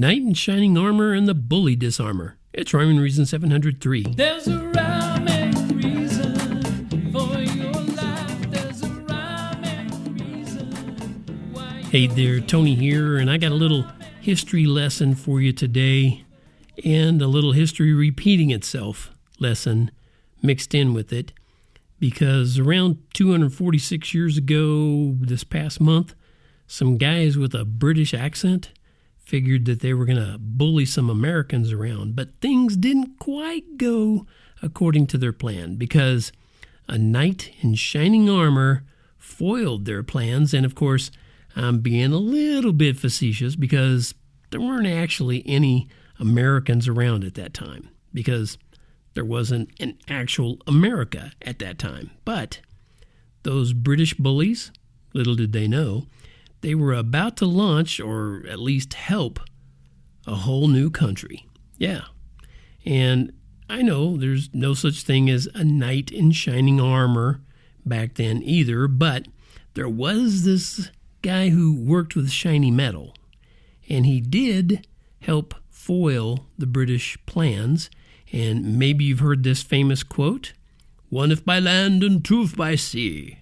Knight in Shining Armor and the Bully Disarmer. It's Rhyming Reason 703. There's a rhyming reason for your life. There's a rhyming reason why. Hey there, Tony here, and I got a little history lesson for you today, and a little history repeating itself lesson mixed in with it, because around 246 years ago, this past month, some guys with a British accent figured that they were going to bully some Americans around, but things didn't quite go according to their plan, because a knight in shining armor foiled their plans. And of course, I'm being a little bit facetious, because there weren't actually any Americans around at that time, because there wasn't an actual America at that time. But those British bullies, little did they know, they were about to launch, or at least help, a whole new country. Yeah. And I know there's no such thing as a knight in shining armor back then either, but there was this guy who worked with shiny metal, and he did help foil the British plans. And maybe you've heard this famous quote, "One if by land and two if by sea."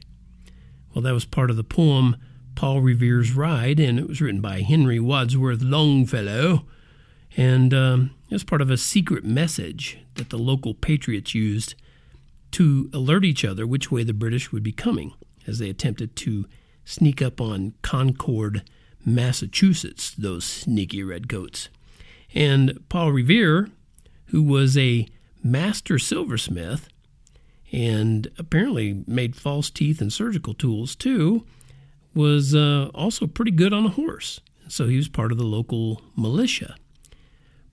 Well, that was part of the poem Paul Revere's Ride, and it was written by Henry Wadsworth Longfellow, and it was part of a secret message that the local patriots used to alert each other which way the British would be coming as they attempted to sneak up on Concord, Massachusetts, those sneaky redcoats. And Paul Revere, who was a master silversmith and apparently made false teeth and surgical tools too, was also pretty good on a horse. So he was part of the local militia.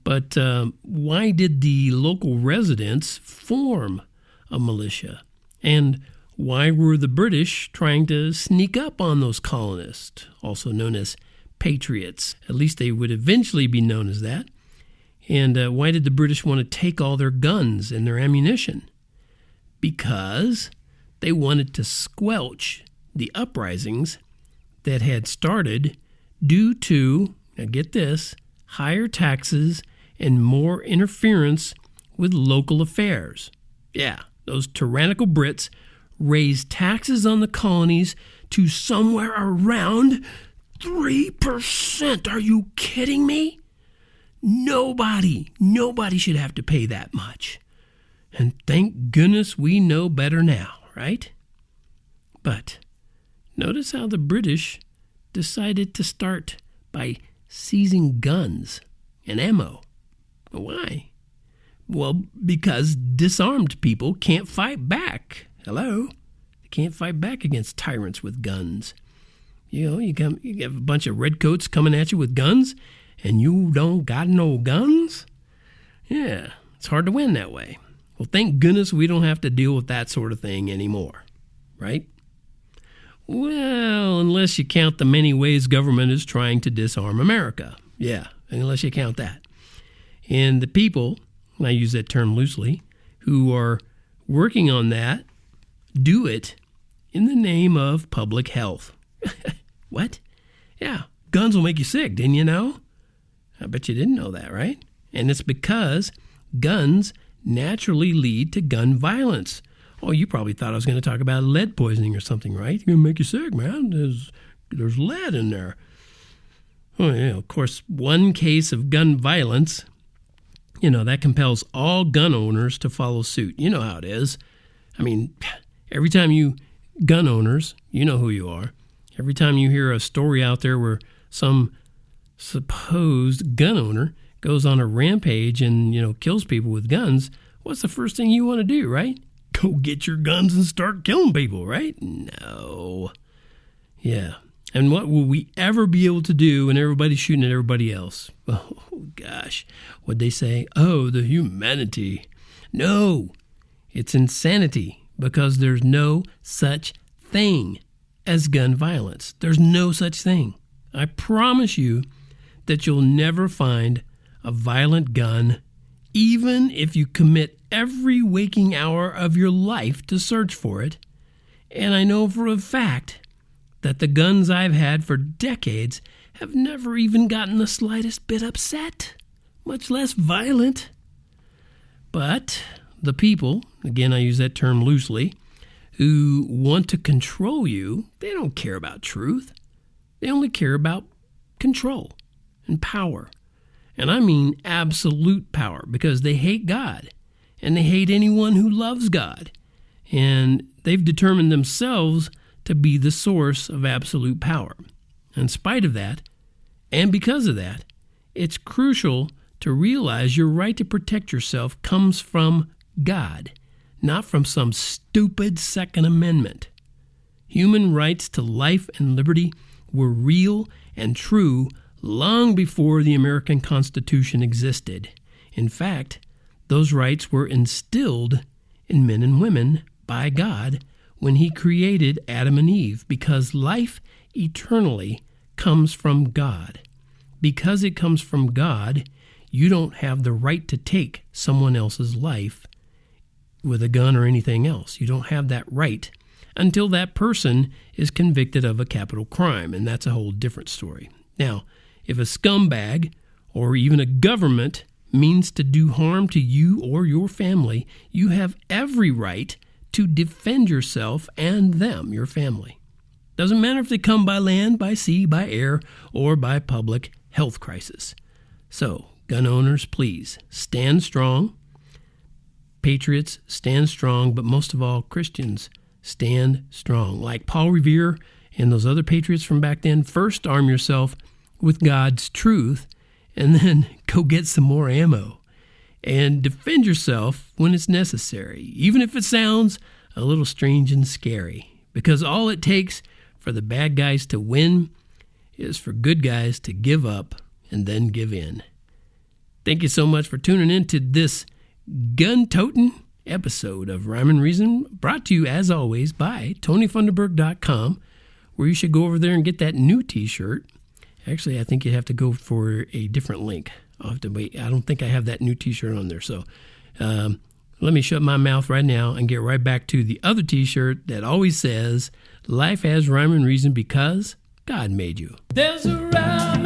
But why did the local residents form a militia? And why were the British trying to sneak up on those colonists, also known as patriots? At least they would eventually be known as that. And why did the British want to take all their guns and their ammunition? Because they wanted to squelch the uprisings that had started due to, now get this, higher taxes and more interference with local affairs. Yeah, those tyrannical Brits raised taxes on the colonies to somewhere around 3%. Are you kidding me? Nobody should have to pay that much. And thank goodness we know better now, right? But notice how the British decided to start by seizing guns and ammo. Why? Well, because disarmed people can't fight back. Hello? They can't fight back against tyrants with guns. You know, you have a bunch of redcoats coming at you with guns, and you don't got no guns? Yeah, it's hard to win that way. Well, thank goodness we don't have to deal with that sort of thing anymore, right? Well, unless you count the many ways government is trying to disarm America. Yeah, unless you count that. And the people, and I use that term loosely, who are working on that, do it in the name of public health. What? Yeah, guns will make you sick, didn't you know? I bet you didn't know that, right? And it's because guns naturally lead to gun violence. Oh, you probably thought I was going to talk about lead poisoning or something, right? It's going to make you sick, man. There's lead in there. Oh, yeah, of course, one case of gun violence, that compels all gun owners to follow suit. You know how it is. I mean, every time gun owners, you know who you are. Every time you hear a story out there where some supposed gun owner goes on a rampage and, kills people with guns, what's the first thing you want to do, right? Go get your guns and start killing people, right? No. Yeah. And what will we ever be able to do when everybody's shooting at everybody else? Oh, gosh. What'd they say? Oh, the humanity. No. It's insanity, because there's no such thing as gun violence. There's no such thing. I promise you that you'll never find a violent gun, even if you commit every waking hour of your life to search for it. And I know for a fact that the guns I've had for decades have never even gotten the slightest bit upset, much less violent. But the people, again I use that term loosely, who want to control you, they don't care about truth. They only care about control and power. And I mean absolute power, because they hate God and they hate anyone who loves God. And they've determined themselves to be the source of absolute power. In spite of that, and because of that, it's crucial to realize your right to protect yourself comes from God, not from some stupid Second Amendment. Human rights to life and liberty were real and true long before the American Constitution existed. In fact, those rights were instilled in men and women by God when He created Adam and Eve, because life eternally comes from God. Because it comes from God, you don't have the right to take someone else's life with a gun or anything else. You don't have that right until that person is convicted of a capital crime, and that's a whole different story. Now, if a scumbag or even a government means to do harm to you or your family, you have every right to defend yourself and them, your family. Doesn't matter if they come by land, by sea, by air, or by public health crisis. So, gun owners, please stand strong. Patriots, stand strong, but most of all, Christians, stand strong. Like Paul Revere and those other patriots from back then, first arm yourself with God's truth, and then go get some more ammo. And defend yourself when it's necessary, even if it sounds a little strange and scary. Because all it takes for the bad guys to win is for good guys to give up and then give in. Thank you so much for tuning in to this gun-toting episode of Rhyme and Reason, brought to you, as always, by TonyFunderburk.com, where you should go over there and get that new T-shirt. Actually, I think you have to go for a different link. I'll have to wait. I don't think I have that new T-shirt on there. So let me shut my mouth right now and get right back to the other T-shirt that always says, life has rhyme and reason because God made you. There's a rhyme